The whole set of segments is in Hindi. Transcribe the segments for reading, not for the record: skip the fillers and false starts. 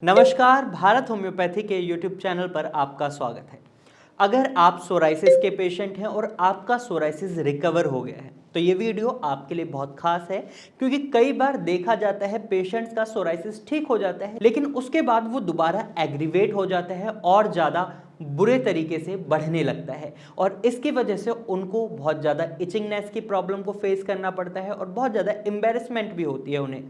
नमस्कार, भारत होम्योपैथी के यूट्यूब चैनल पर आपका स्वागत है। अगर आप सोराइसिस के पेशेंट हैं और आपका सोराइसिस रिकवर हो गया है तो ये वीडियो आपके लिए बहुत खास है, क्योंकि कई बार देखा जाता है पेशेंट्स का सोराइसिस ठीक हो जाता है लेकिन उसके बाद वो दोबारा एग्रीवेट हो जाता है और ज़्यादा बुरे तरीके से बढ़ने लगता है और इसकी वजह से उनको बहुत ज़्यादा इचिंगनेस की प्रॉब्लम को फेस करना पड़ता है और बहुत ज़्यादा एम्बेरसमेंट भी होती है उन्हें।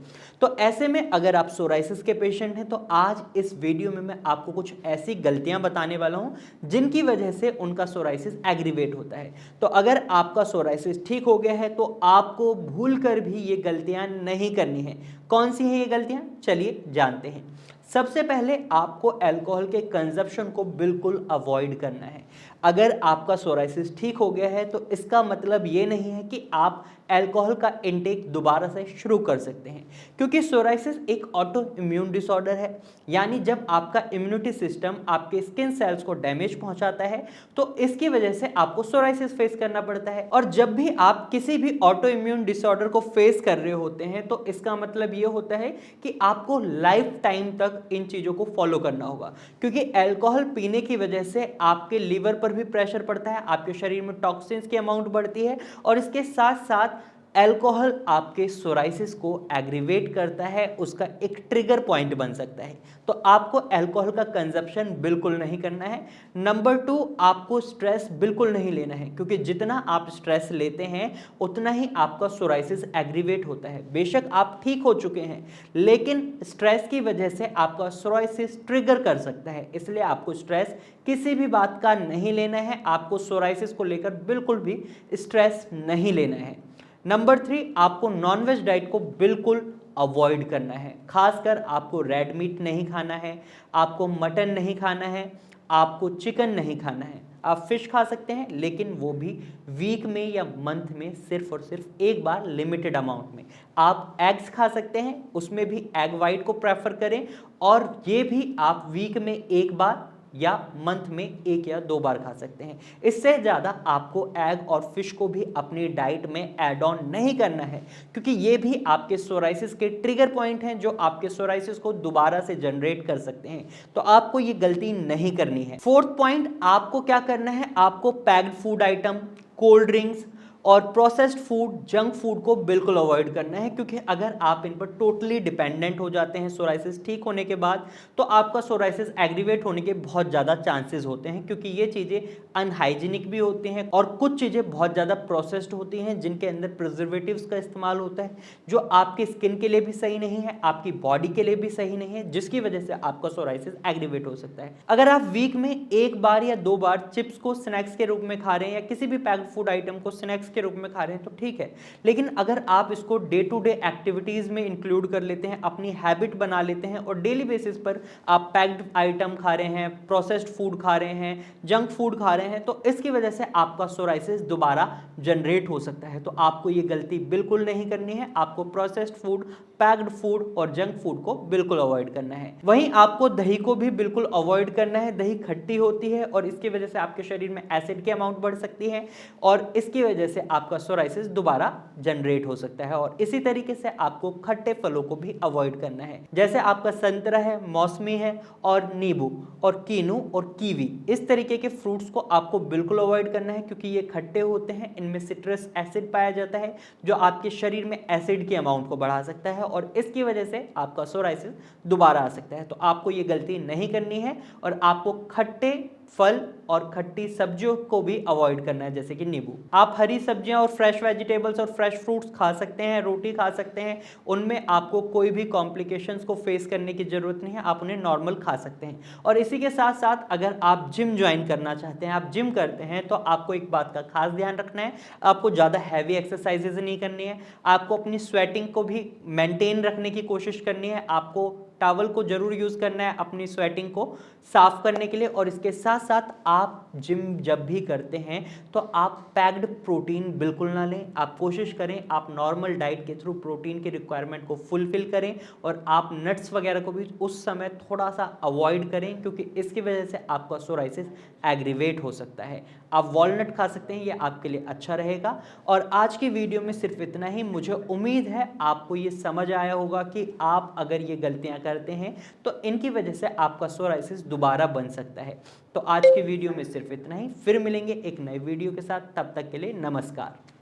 तो ऐसे में अगर आप सोराइसिस के पेशेंट हैं तो आज इस वीडियो में मैं आपको कुछ ऐसी गलतियां बताने वाला हूं जिनकी वजह से उनका सोराइसिस एग्रीवेट होता है। तो अगर आपका सोराइसिस ठीक हो गया है तो आपको भूल कर भी ये गलतियां नहीं करनी है। कौन सी हैं ये गलतियां, चलिए जानते हैं। सबसे पहले आपको अल्कोहल के कंजप्शन को बिल्कुल अवॉइड करना है। अगर आपका सोराइसिस ठीक हो गया है तो इसका मतलब ये नहीं है कि आप अल्कोहल का इंटेक दोबारा से शुरू कर सकते हैं, क्योंकि सोराइसिस एक ऑटो इम्यून डिसऑर्डर है। यानी जब आपका इम्यूनिटी सिस्टम आपके स्किन सेल्स को डैमेज पहुंचाता है तो इसकी वजह से आपको सोराइसिस फेस करना पड़ता है। और जब भी आप किसी भी ऑटो इम्यून डिसऑर्डर को फेस कर रहे होते हैं तो इसका मतलब ये होता है कि आपको लाइफ टाइम तक इन चीज़ों को फॉलो करना होगा, क्योंकि अल्कोहल पीने की वजह से आपके लीवर पर भी प्रेशर पड़ता है, आपके शरीर में टॉक्सिन्स की अमाउंट बढ़ती है और इसके साथ साथ अल्कोहल आपके सोराइसिस को एग्रीवेट करता है, उसका एक ट्रिगर पॉइंट बन सकता है। तो आपको अल्कोहल का कंजप्शन बिल्कुल नहीं करना है। नंबर 2, आपको स्ट्रेस बिल्कुल नहीं लेना है, क्योंकि जितना आप स्ट्रेस लेते हैं उतना ही आपका सोराइसिस एग्रीवेट होता है। बेशक आप ठीक हो चुके हैं लेकिन स्ट्रेस की वजह से आपका सोराइसिस ट्रिगर कर सकता है, इसलिए आपको स्ट्रेस किसी भी बात का नहीं लेना है। आपको सोराइसिस को लेकर बिल्कुल भी स्ट्रेस नहीं लेना है। नंबर 3, आपको नॉनवेज डाइट को बिल्कुल अवॉइड करना है। खासकर आपको रेड मीट नहीं खाना है, आपको मटन नहीं खाना है, आपको चिकन नहीं खाना है। आप फिश खा सकते हैं लेकिन वो भी वीक में या मंथ में सिर्फ और सिर्फ एक बार लिमिटेड अमाउंट में। आप एग्स खा सकते हैं, उसमें भी एग वाइट को प्रेफर करें और ये भी आप वीक में एक बार या मंथ में एक या दो बार खा सकते हैं। इससे ज़्यादा आपको एग और फिश को भी अपनी डाइट में ऐड ऑन नहीं करना है, क्योंकि ये भी आपके सोराइसिस के ट्रिगर पॉइंट हैं जो आपके सोराइसिस को दोबारा से जनरेट कर सकते हैं। तो आपको ये गलती नहीं करनी है। फोर्थ पॉइंट, आपको क्या करना है, आपको packed food item, cold drinks और प्रोसेस्ड फूड, जंक फूड को बिल्कुल अवॉइड करना है, क्योंकि अगर आप इन पर टोटली डिपेंडेंट हो जाते हैं सोराइसिस ठीक होने के बाद तो आपका सोराइसिस एग्रीवेट होने के बहुत ज़्यादा चांसेस होते हैं, क्योंकि ये चीज़ें अनहाइजीनिक भी होती हैं और कुछ चीज़ें बहुत ज़्यादा प्रोसेस्ड होती हैं जिनके अंदर प्रिजर्वेटिव्स का इस्तेमाल होता है, जो आपकी स्किन के लिए भी सही नहीं है, आपकी बॉडी के लिए भी सही नहीं है, जिसकी वजह से आपका सोराइसिस एग्रीवेट हो सकता है। अगर आप वीक में एक बार या दो बार चिप्स को स्नैक्स के रूप में खा रहे हैं या किसी भी पैक्ड फूड आइटम को स्नैक्स के रूप में खा रहे हैं तो ठीक है, लेकिन अगर आप इसको डे टू डे एक्टिविटीज में इंक्लूड कर लेते हैं, अपनी हैबिट बना लेते हैं और डेली बेसिस पर आप पैक्ड आइटम खा रहे हैं, प्रोसेस्ड फूड खा रहे हैं, जंक फूड खा रहे हैं, तो इसकी वजह से आपका सोराइसिस दोबारा जनरेट हो सकता है। तो आपको ये गलती बिल्कुल नहीं करनी है। आपको प्रोसेस्ड फूड, पैक्ड फूड और जंक फूड को बिल्कुल अवॉइड करना है। वहीं आपको दही को भी बिल्कुल अवॉइड करना है। दही खट्टी होती है और इसकी वजह से आपके शरीर में एसिड की अमाउंट बढ़ सकती है और इसकी वजह से आपका सोराइसिस दोबारा जनरेट हो सकता है। और इसी तरीके से आपको खट्टे फलों को भी अवॉइड करना है, जैसे आपका संतरा है, मौसमी है और नींबू और कीनू और कीवी, इस तरीके के फ्रूट्स को आपको बिल्कुल अवॉइड करना है, क्योंकि ये खट्टे होते हैं, इनमें सिट्रस एसिड पाया जाता है जो आपके शरीर में एसिड की अमाउंट को बढ़ा सकता है और इसकी वजह से आपका सोराइसिस दोबारा आ सकता है। तो आपको ये गलती नहीं करनी है और आपको खट्टे फल और खट्टी सब्जियों को भी अवॉइड करना है, जैसे कि नींबू। आप हरी सब्जियां और फ्रेश वेजिटेबल्स और फ्रेश फ्रूट्स खा सकते हैं, रोटी खा सकते हैं, उनमें आपको कोई भी कॉम्प्लिकेशंस को फेस करने की जरूरत नहीं है, आप उन्हें नॉर्मल खा सकते हैं। और इसी के साथ साथ अगर आप जिम ज्वाइन करना चाहते हैं, आप जिम करते हैं, तो आपको एक बात का खास ध्यान रखना है, आपको ज़्यादा हैवी एक्सरसाइजेज नहीं करनी है, आपको अपनी स्वेटिंग को भी मेंटेन रखने की कोशिश करनी है, आपको टॉवल को जरूर यूज़ करना है अपनी स्वेटिंग को साफ करने के लिए। और इसके साथ साथ आप जिम जब भी करते हैं तो आप पैक्ड प्रोटीन बिल्कुल ना लें। आप कोशिश करें आप नॉर्मल डाइट के थ्रू प्रोटीन की रिक्वायरमेंट को फुलफिल करें और आप नट्स वगैरह को भी उस समय थोड़ा सा अवॉइड करें, क्योंकि इसकी वजह से आपका सोराइसिस एग्रीवेट हो सकता है। आप वॉलनट खा सकते हैं, ये आपके लिए अच्छा रहेगा। और आज की वीडियो में सिर्फ इतना ही। मुझे उम्मीद है आपको ये समझ आया होगा कि आप अगर ये गलतियां करते हैं तो इनकी वजह से आपका सोराइसिस दोबारा बन सकता है। तो आज की वीडियो में सिर्फ इतना ही, फिर मिलेंगे एक नए वीडियो के साथ, तब तक के लिए नमस्कार।